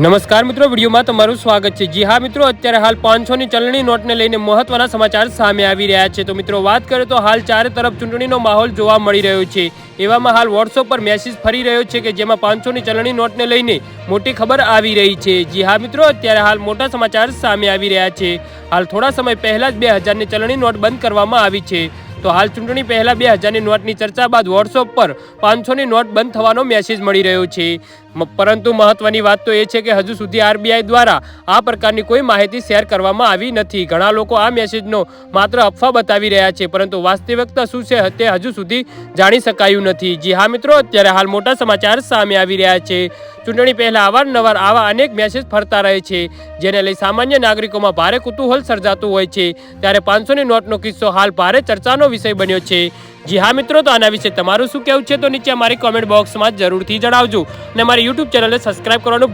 નમસ્કાર મિત્રો, વિડીયોમાં તમારું સ્વાગત છે। જી હા મિત્રો, અત્યારે હાલ 500ની ચલણી નોટને લઈને મહત્વના સમાચાર સામે આવી રહ્યા છે। તો મિત્રો વાત કરીએ તો હાલ ચારે તરફ ચૂંટણીનો માહોલ જોવા મળી રહ્યો છે। એવામાં હાલ વોટ્સએપ પર મેસેજ ફરી રહ્યો છે કે જેમાં 500ની ચલણી નોટને લઈને મોટી ખબર આવી રહી છે। જી હા મિત્રો, અત્યારે હાલ મોટા સમાચાર સામે આવી રહ્યા છે। હાલ થોડા સમય પહેલા જ 2000ની ચલણી નોટ બંધ કરવામાં આવી છે। તો હાલ ચૂંટણી પહેલા 2000ની નોટની ચર્ચા બાદ વોટ્સએપ પર 500ની નોટ બંધ થવાનો મેસેજ મળી રહ્યો છે। પરંતુ મહત્વની વાત તો એ છે કે હજુ સુધી આરબીઆઈ દ્વારા આ પ્રકારની કોઈ માહિતી શેર કરવામાં આવી નથી। ઘણા લોકો આ મેસેજનો માત્ર અફવા બતાવી રહ્યા છે, પરંતુ વાસ્તવિકતા શું છે તે હજુ સુધી જાણી શકાયું નથી। જી હા મિત્રો, અત્યારે હાલ મોટા સમાચાર સામે આવી રહ્યા છે। ચૂંટણી પહેલા અવારનવાર આવા અનેક મેસેજ ફરતા રહે છે, જેને લઈ સામાન્ય નાગરિકોમાં ભારે કુતૂહલ સર્જાતું હોય છે। ત્યારે 500ની નોટનો કિસ્સો હાલ ભારે ચર્ચાનો વિષય બન્યો છે। જી હા મિત્રો, તો આના વિશે તમારું શું કહેવું છે તો નીચે અમારી કોમેન્ટ બોક્સમાં જરૂરથી જણાવજો અને અમારી યુટ્યુબ ચેનલને સબસ્ક્રાઇબ કરવાનું